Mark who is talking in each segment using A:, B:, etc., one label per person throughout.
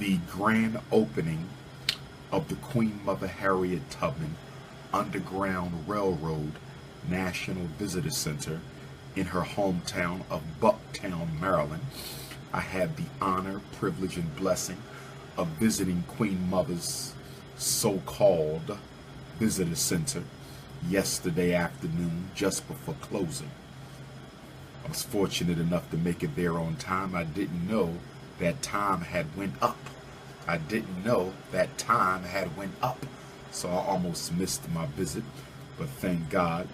A: the grand opening of the Queen Mother Harriet Tubman Underground Railroad National Visitor Center in her hometown of Bucktown, Maryland. I had the honor, privilege, and blessing of visiting Queen Mother's so-called visitor center yesterday afternoon just before closing. I was fortunate enough to make it there on time. I didn't know that time had went up. So I almost missed my visit, but thank God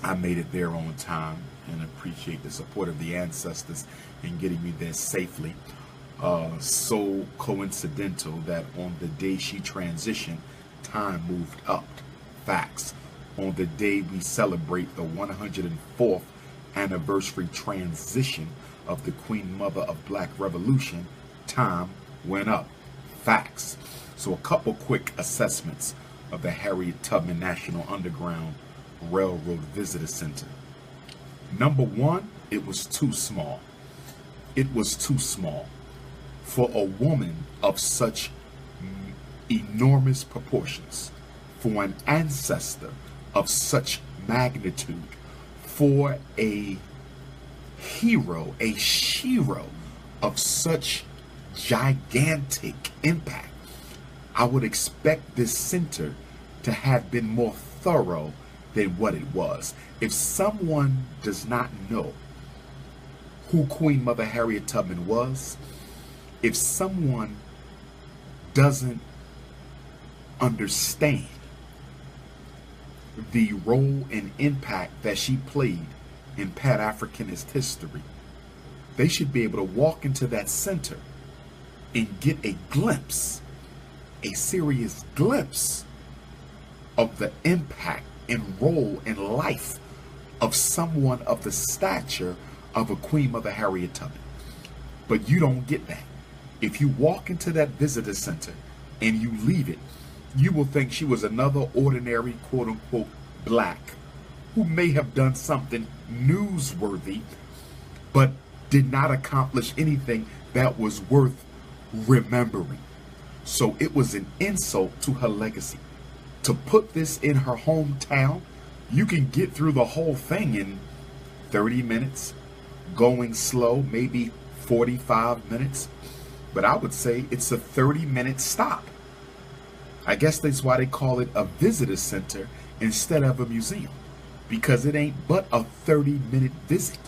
A: I made it there on time, and appreciate the support of the ancestors in getting me there safely. So coincidental that on the day she transitioned, time moved up. Facts. On the day we celebrate the 104th anniversary transition of the Queen Mother of Black Revolution, time went up. Facts. So a couple quick assessments of the Harriet Tubman National Underground Railroad Visitor Center. Number one, it was too small. It was too small for a woman of such enormous proportions, for an ancestor of such magnitude, for a hero, a shero of such gigantic impact. I would expect this center to have been more thorough than what it was. If someone does not know who Queen Mother Harriet Tubman was, if someone doesn't understand the role and impact that she played in Pan-Africanist history, they should be able to walk into that center and get a glimpse, a serious glimpse of the impact and role in life of someone of the stature of a Queen Mother Harriet Tubman. But you don't get that. If you walk into that visitor center and you leave it, you will think she was another ordinary, quote-unquote, black who may have done something newsworthy, but did not accomplish anything that was worth remembering. So it was an insult to her legacy. To put this in her hometown, you can get through the whole thing in 30 minutes, going slow, maybe 45 minutes. But I would say it's a 30-minute stop. I guess that's why they call it a visitor center instead of a museum, because it ain't but a 30-minute visit.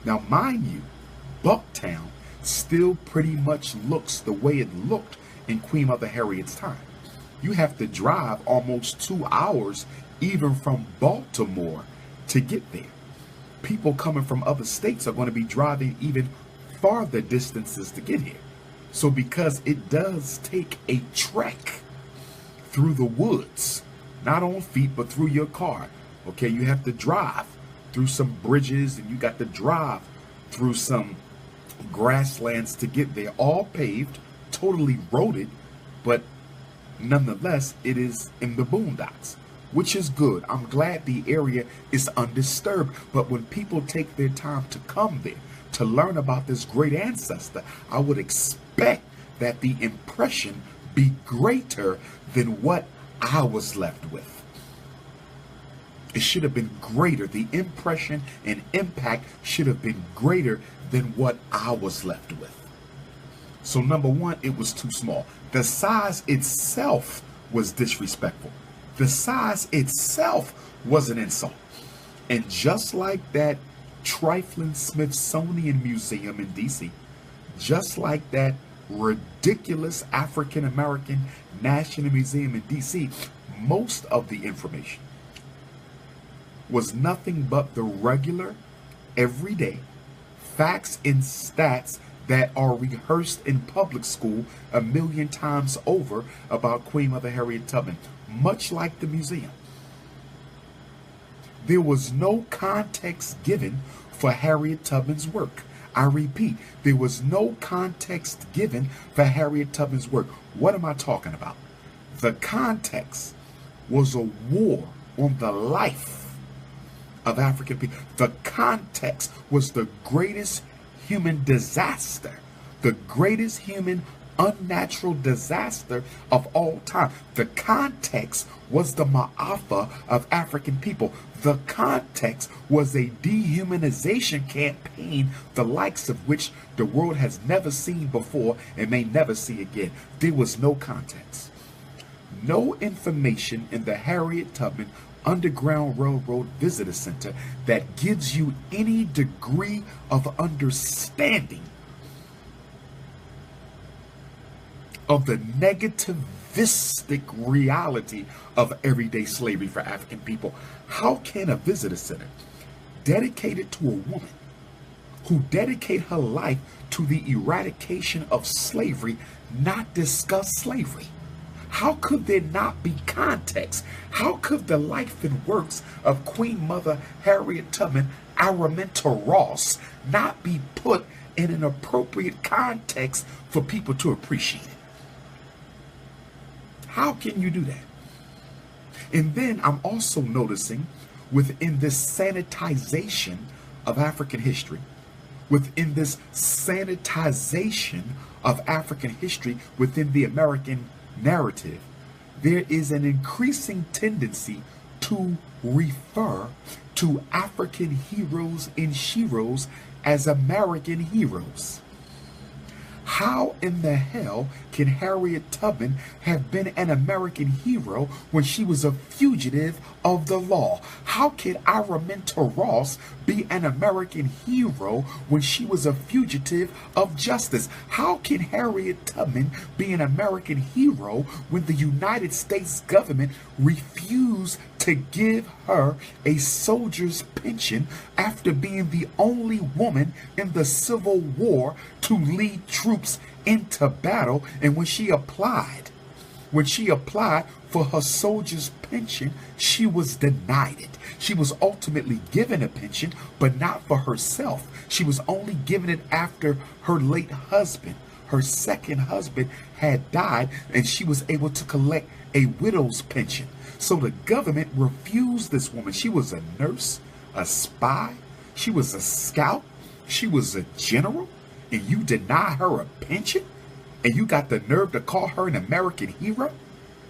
A: Now, mind you, Bucktown still pretty much looks the way it looked in Queen Mother Harriet's time. You have to drive almost 2 hours even from Baltimore to get there. People coming from other states are going to be driving even farther distances to get here. So because it does take a trek through the woods, not on feet, but through your car. Okay, you have to drive through some bridges, and you got to drive through some grasslands to get there, all paved, totally roaded, but nonetheless, it is in the boondocks, which is good. I'm glad the area is undisturbed, but when people take their time to come there to learn about this great ancestor, I would expect that the impression be greater than what I was left with. It should have been greater. The impression and impact should have been greater than what I was left with. So number one, it was too small. The size itself was disrespectful. The size itself was an insult. And just like that trifling Smithsonian Museum in DC, just like that ridiculous African American National Museum in DC, most of the information was nothing but the regular, everyday facts and stats that are rehearsed in public school a million times over about Queen Mother Harriet Tubman, much like the museum. There was no context given for Harriet Tubman's work. I repeat, there was no context given for Harriet Tubman's work. What am I talking about? The context was a war on the life of African people. The context was the greatest human disaster, the greatest human unnatural disaster of all time. The context was the Ma'afa of African people. The context was a dehumanization campaign, the likes of which the world has never seen before and may never see again. There was no context. No information in the Harriet Tubman Underground Railroad Visitor Center that gives you any degree of understanding of the negativistic reality of everyday slavery for African people. How can a visitor center dedicated to a woman who dedicated her life to the eradication of slavery not discuss slavery? How could there not be context? How could the life and works of Queen Mother Harriet Tubman Araminta Ross not be put in an appropriate context for people to appreciate it? How can you do that? And then I'm also noticing within this sanitization of African history, within this sanitization of African history within the American narrative, there is an increasing tendency to refer to African heroes and sheroes as American heroes. How in the hell can Harriet Tubman have been an American hero when she was a fugitive of the law? How can Araminta Ross be an American hero when she was a fugitive of justice? How can Harriet Tubman be an American hero when the United States government refused to give her a soldier's pension after being the only woman in the Civil War to lead troops into battle? And when she applied for her soldier's pension, she was denied it. She was ultimately given a pension, but not for herself. She was only given it after her late husband, her second husband, had died, and she was able to collect a widow's pension. So the government refused this woman. She was a nurse, a spy, she was a scout, she was a general, and you deny her a pension? And you got the nerve to call her an American hero?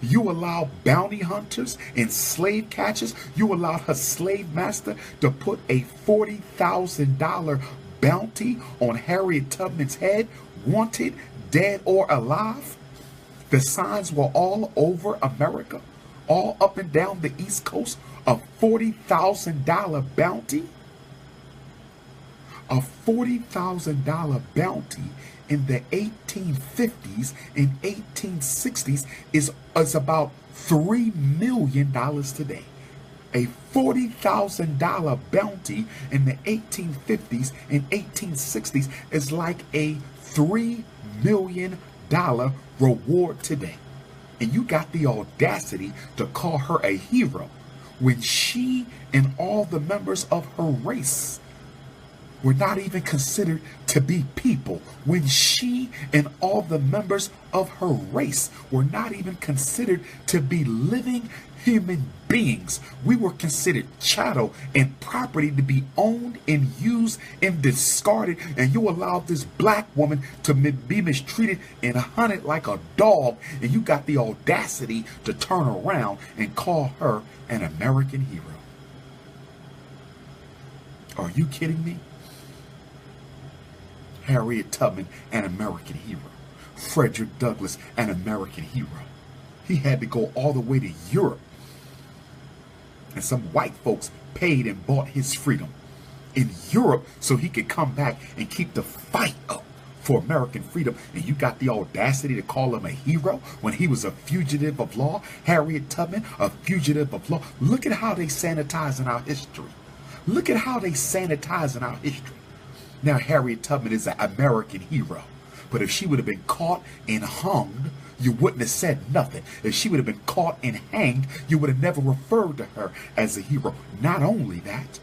A: You allow bounty hunters and slave catchers, you allowed her slave master to put a $40,000 bounty on Harriet Tubman's head, wanted, dead or alive? The signs were all over America, all up and down the East Coast, a $40,000 bounty. A $40,000 bounty in the 1850s and 1860s is about $3 million today. A $40,000 bounty in the 1850s and 1860s is like a $3 million reward today. And you got the audacity to call her a hero when she and all the members of her race were not even considered to be people, when she and all the members of her race were not even considered to be living human beings. We were considered chattel and property to be owned and used and discarded, and you allowed this black woman to be mistreated and hunted like a dog, and you got the audacity to turn around and call her an American hero. Are you kidding me? Harriet Tubman, an American hero. Frederick Douglass, an American hero. He had to go all the way to Europe, and some white folks paid and bought his freedom in Europe so he could come back and keep the fight up for American freedom. And you got the audacity to call him a hero when he was a fugitive of law? Harriet Tubman, a fugitive of law. Look at how they sanitize in our history. Look at how they sanitize in our history. Now Harriet Tubman is an American hero, but if she would have been caught and hung, you wouldn't have said nothing. If she would have been caught and hanged, you would have never referred to her as a hero. Not only that,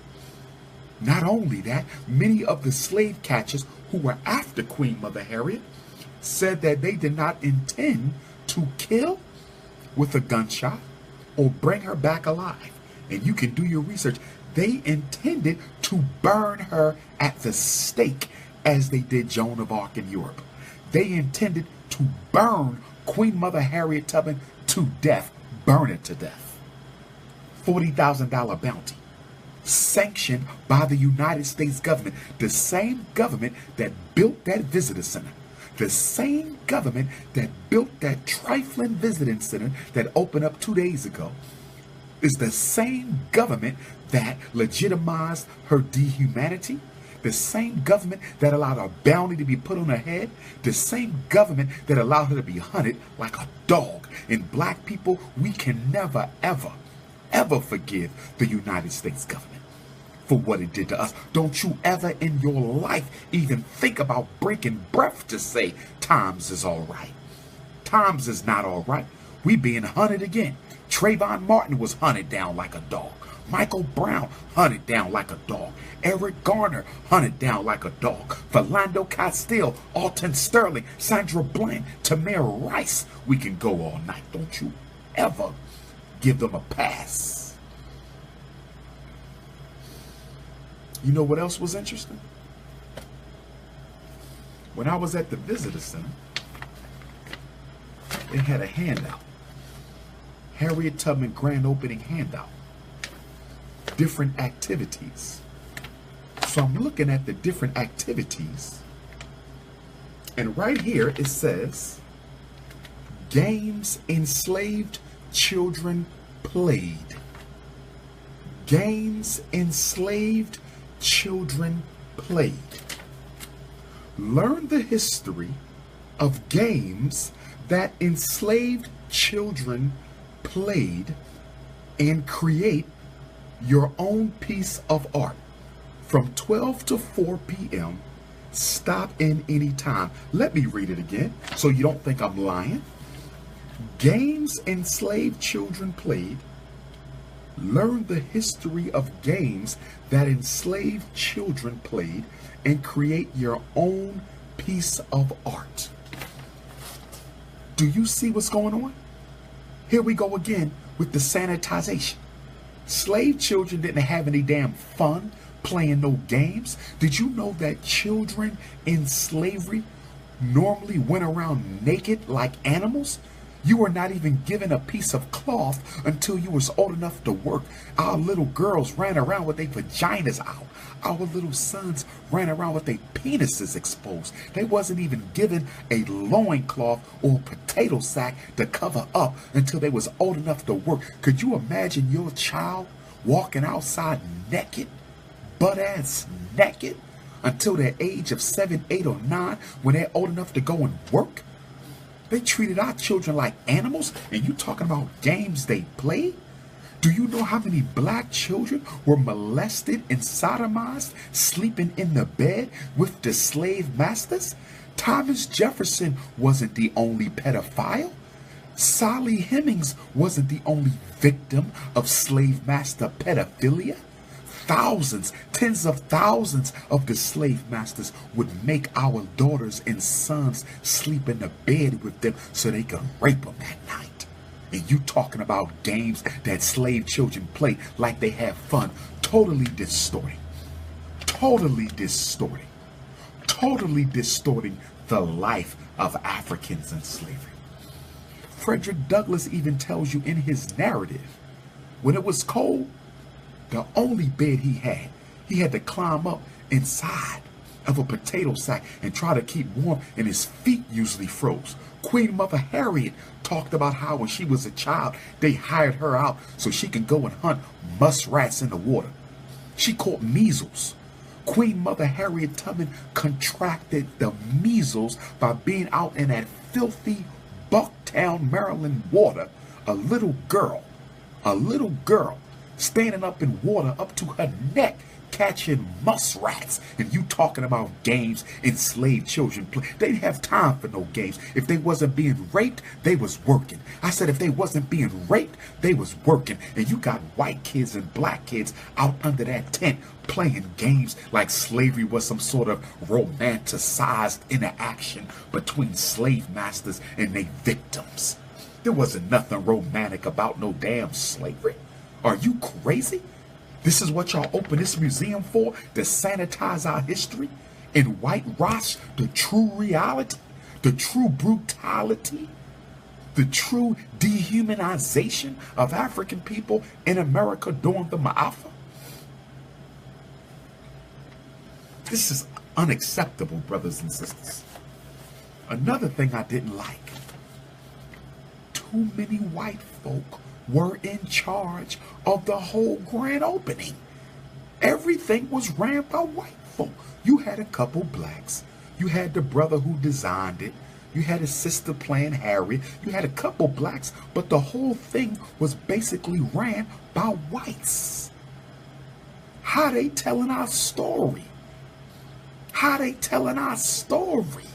A: many of the slave catchers who were after Queen Mother Harriet said that they did not intend to kill with a gunshot or bring her back alive. And you can do your research. They intended to burn her at the stake, as they did Joan of Arc in Europe. They intended to burn Queen Mother Harriet Tubman to death, burn it to death. $40,000 bounty, sanctioned by the United States government, the same government that built that visitor center, the same government that built that trifling visiting center that opened up 2 days ago, is the same government that legitimized her dehumanity, the same government that allowed a bounty to be put on her head, the same government that allowed her to be hunted like a dog. And black people, we can never, ever, ever forgive the United States government for what it did to us. Don't you ever in your life even think about breaking breath to say times is all right. Times is not all right. We being hunted again. Trayvon Martin was hunted down like a dog. Michael Brown hunted down like a dog. Eric Garner hunted down like a dog. Philando Castile, Alton Sterling, Sandra Bland, Tamir Rice. We can go all night. Don't you ever give them a pass. You know what else was interesting? When I was at the visitor center, they had a handout. Harriet Tubman grand opening handout. Different activities. So I'm looking at the different activities, and right here it says games enslaved children played. Games enslaved children played. Learn the history of games that enslaved children played and create your own piece of art. From 12 to 4 p.m. Stop in any time. Let me read it again so you don't think I'm lying. Games enslaved children played. Learn the history of games that enslaved children played and create your own piece of art. Do you see what's going on? Here we go again with the sanitization. Slave children didn't have any damn fun playing no games. Did you know that children in slavery normally went around naked like animals? You were not even given a piece of cloth until you was old enough to work. Our little girls ran around with their vaginas out. Our little sons ran around with their penises exposed. They wasn't even given a loincloth or potato sack to cover up until they was old enough to work. Could you imagine your child walking outside naked, butt-ass naked, until their age of 7, 8, or 9 when they're old enough to go and work? They treated our children like animals, and you talking about games they played? Do you know how many black children were molested and sodomized, sleeping in the bed with the slave masters? Thomas Jefferson wasn't the only pedophile. Sally Hemings wasn't the only victim of slave master pedophilia. Thousands, tens of thousands of the slave masters would make our daughters and sons sleep in the bed with them so they could rape them at night. And you talking about games that slave children play like they have fun. Totally distorting. Totally distorting. Totally distorting the life of Africans in slavery. Frederick Douglass even tells you in his narrative, when it was cold, the only bed he had to climb up inside of a potato sack and try to keep warm, and his feet usually froze. Queen Mother Harriet talked about how when she was a child, they hired her out so she can go and hunt muskrats in the water. She caught measles. Queen Mother Harriet Tubman contracted the measles by being out in that filthy Bucktown, Maryland water. A little girl standing up in water up to her neck, catching muskrats. And you talking about games enslaved children play. They didn't have time for no games. If they wasn't being raped, they was working. I said if they wasn't being raped, they was working. And you got white kids and black kids out under that tent playing games like slavery was some sort of romanticized interaction between slave masters and their victims. There wasn't nothing romantic about no damn slavery. Are you crazy? This is what y'all open this museum for? To sanitize our history and whitewash the true reality? the true brutality, the true dehumanization of African people in America during the Ma'afa. This is unacceptable, brothers and sisters. Another thing I didn't like, too many white folk were in charge of the whole grand opening. Everything was ran by white folk. You had a couple blacks. You had the brother who designed it. You had his sister playing Harriet. You had a couple blacks, but the whole thing was basically ran by whites. How they telling our story? How they telling our story?